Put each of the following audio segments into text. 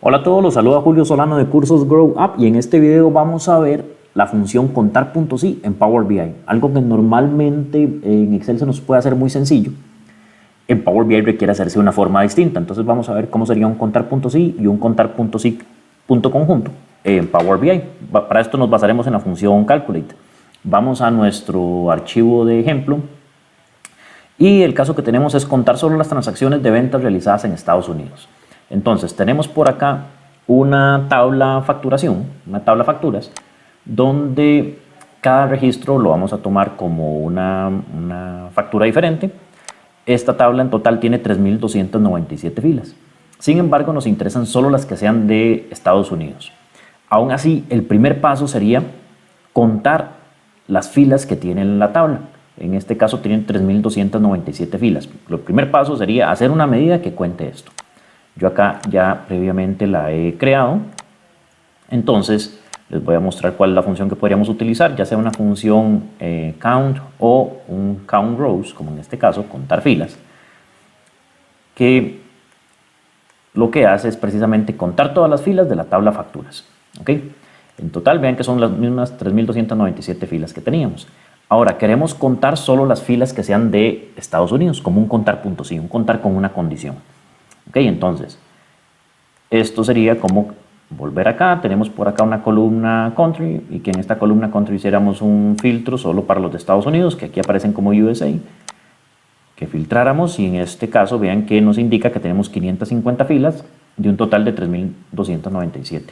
Hola a todos, los saluda Julio Solano de Cursos Grow Up y en este video vamos a ver la función contar.si en Power BI. Algo que normalmente en Excel se nos puede hacer muy sencillo, en Power BI requiere hacerse de una forma distinta. Entonces vamos a ver cómo sería un contar.si y un contar.si punto conjunto en Power BI. Para esto nos basaremos en la función calculate. Vamos a nuestro archivo de ejemplo y el caso que tenemos es contar solo las transacciones de ventas realizadas en Estados Unidos. Entonces tenemos por acá una tabla facturación, una tabla facturas, donde cada registro lo vamos a tomar como una factura diferente. Esta tabla en total tiene 3.297 filas. Sin embargo, nos interesan solo las que sean de Estados Unidos. Aún así, el primer paso sería contar las filas que tiene en la tabla. En este caso tienen 3.297 filas. El primer paso sería hacer una medida que cuente esto. Yo acá ya previamente la he creado. Entonces les voy a mostrar cuál es la función que podríamos utilizar, ya sea una función count o un count rows, como en este caso, contar filas, que lo que hace es precisamente contar todas las filas de la tabla facturas. ¿Okay? En total, vean que son las mismas 3.297 filas que teníamos. Ahora, queremos contar solo las filas que sean de Estados Unidos, como un contar.si, un contar con una condición. Ok, entonces, esto sería como volver acá, tenemos por acá una columna country y que en esta columna country hiciéramos un filtro solo para los de Estados Unidos, que aquí aparecen como USA, que filtráramos y en este caso vean que nos indica que tenemos 550 filas de un total de 3.297.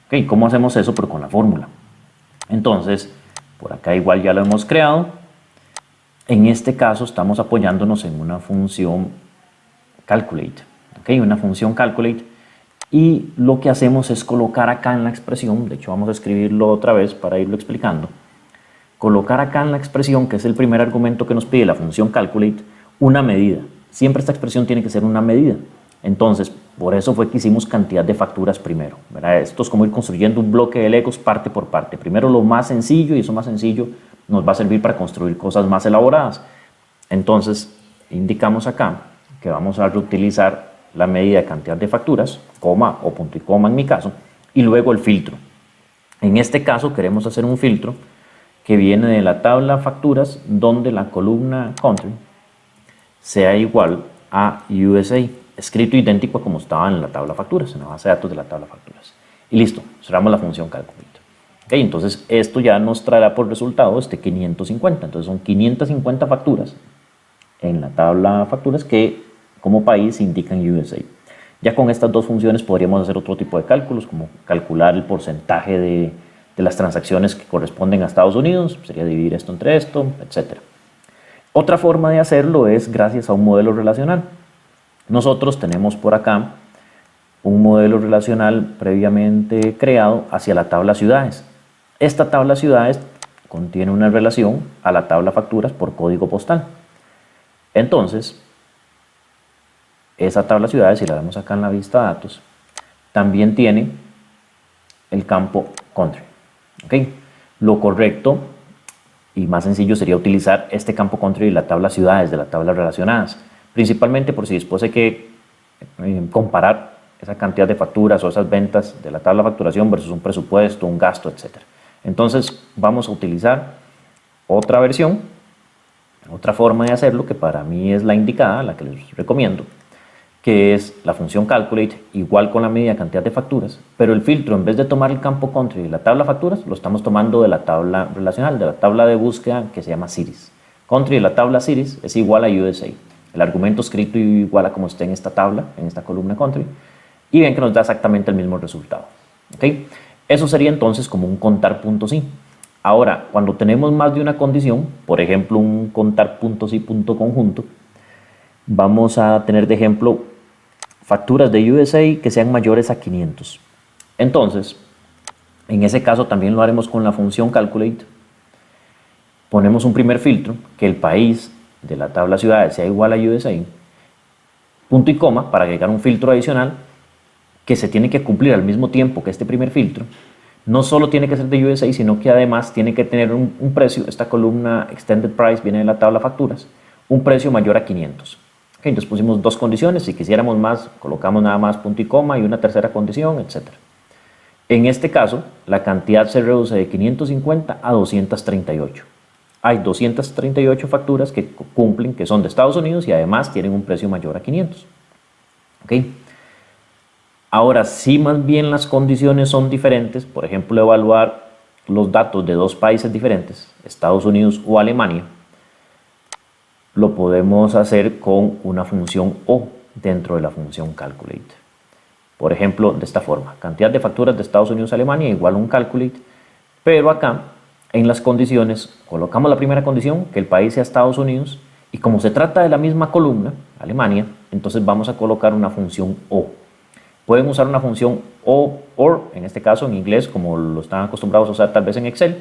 Ok, ¿cómo hacemos eso? Pero con la fórmula. Entonces, por acá igual ya lo hemos creado. En este caso estamos apoyándonos en una función calculate. Okay, una función calculate, y lo que hacemos es colocar acá en la expresión, de hecho vamos a escribirlo otra vez para irlo explicando, colocar acá en la expresión, que es el primer argumento que nos pide la función calculate, una medida. Siempre esta expresión tiene que ser una medida. Entonces, por eso fue que hicimos cantidad de facturas primero, ¿verdad? Esto es como ir construyendo un bloque de Legos parte por parte. Primero lo más sencillo, y eso más sencillo nos va a servir para construir cosas más elaboradas. Entonces, indicamos acá que vamos a reutilizar la medida de cantidad de facturas, coma o punto y coma en mi caso, y luego el filtro. En este caso queremos hacer un filtro que viene de la tabla facturas, donde la columna country sea igual a USA, escrito idéntico a como estaba en la tabla facturas, en la base de datos de la tabla facturas. Y listo, cerramos la función calculate. Okay, entonces esto ya nos traerá por resultado 550, entonces son 550 facturas en la tabla facturas que como país indican USA. Ya con estas dos funciones podríamos hacer otro tipo de cálculos, como calcular el porcentaje de las transacciones que corresponden a Estados Unidos, sería dividir esto entre esto, etc. Otra forma de hacerlo es gracias a un modelo relacional. Nosotros tenemos por acá un modelo relacional previamente creado hacia la tabla ciudades. Esta tabla ciudades contiene una relación a la tabla facturas por código postal. Entonces, esa tabla ciudades, si la vemos acá en la vista de datos, también tiene el campo country. ¿Okay? Lo correcto y más sencillo sería utilizar este campo country y la tabla ciudades de la tabla relacionadas, principalmente por si después hay que comparar esa cantidad de facturas o esas ventas de la tabla facturación versus un presupuesto, un gasto, etc. Entonces vamos a utilizar otra versión, otra forma de hacerlo que para mí es la indicada, la que les recomiendo, que es la función calculate, igual con la medida cantidad de facturas, pero el filtro, en vez de tomar el campo country y la tabla facturas, lo estamos tomando de la tabla relacional, de la tabla de búsqueda que se llama series. Country de la tabla series es igual a USA. El argumento escrito igual a como esté en esta tabla, en esta columna country, y ven que nos da exactamente el mismo resultado. ¿Okay? Eso sería entonces como un contar.si. Ahora, cuando tenemos más de una condición, por ejemplo un contar.si punto conjunto, vamos a tener de ejemplo facturas de USA que sean mayores a 500. Entonces, en ese caso también lo haremos con la función calculate. Ponemos un primer filtro, que el país de la tabla ciudades sea igual a USA, punto y coma, para agregar un filtro adicional que se tiene que cumplir al mismo tiempo que este primer filtro. No solo tiene que ser de USA, sino que además tiene que tener un precio. Esta columna extended price viene de la tabla facturas, un precio mayor a 500. Ok, entonces pusimos dos condiciones. Si quisiéramos más, colocamos nada más punto y coma y una tercera condición, etc. En este caso, la cantidad se reduce de 550 a 238. Hay 238 facturas que cumplen, que son de Estados Unidos y además tienen un precio mayor a 500. ¿Ok? Ahora, si más bien las condiciones son diferentes, por ejemplo, evaluar los datos de dos países diferentes, Estados Unidos o Alemania, lo podemos hacer con una función O dentro de la función calculate. Por ejemplo, de esta forma, cantidad de facturas de Estados Unidos a Alemania igual a un calculate, pero acá en las condiciones colocamos la primera condición, que el país sea Estados Unidos, y como se trata de la misma columna, Alemania, entonces vamos a colocar una función O. Pueden usar una función O, OR, en este caso en inglés, como lo están acostumbrados a usar tal vez en Excel,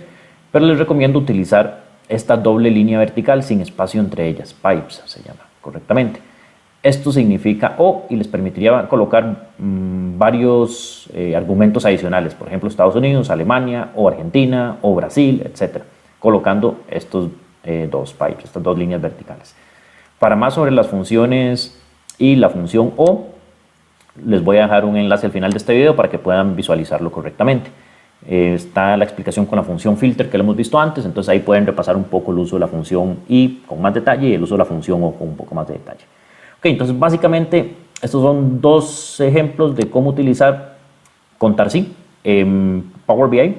pero les recomiendo utilizar esta doble línea vertical sin espacio entre ellas, pipes se llama correctamente. Esto significa O y les permitiría colocar varios argumentos adicionales, por ejemplo Estados Unidos, Alemania o Argentina o Brasil, etc. Colocando estos dos pipes, estas dos líneas verticales. Para más sobre las funciones y la función O, les voy a dejar un enlace al final de este video para que puedan visualizarlo correctamente. Está la explicación con la función filter que lo hemos visto antes, entonces ahí pueden repasar un poco el uso de la función I con más detalle y el uso de la función O con un poco más de detalle. Ok, entonces básicamente estos son dos ejemplos de cómo utilizar Contar-Si en Power BI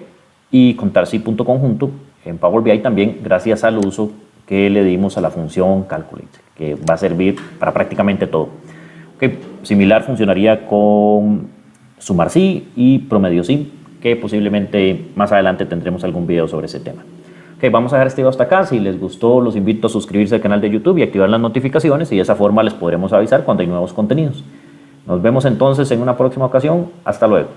y Contar-Si punto conjunto en Power BI también gracias al uso que le dimos a la función calculate, que va a servir para prácticamente todo. Okay, similar funcionaría con Sumar-Si y Promedio-Si, que posiblemente más adelante tendremos algún video sobre ese tema. Ok, vamos a dejar este video hasta acá. Si les gustó, los invito a suscribirse al canal de YouTube y activar las notificaciones y de esa forma les podremos avisar cuando hay nuevos contenidos. Nos vemos entonces en una próxima ocasión. Hasta luego.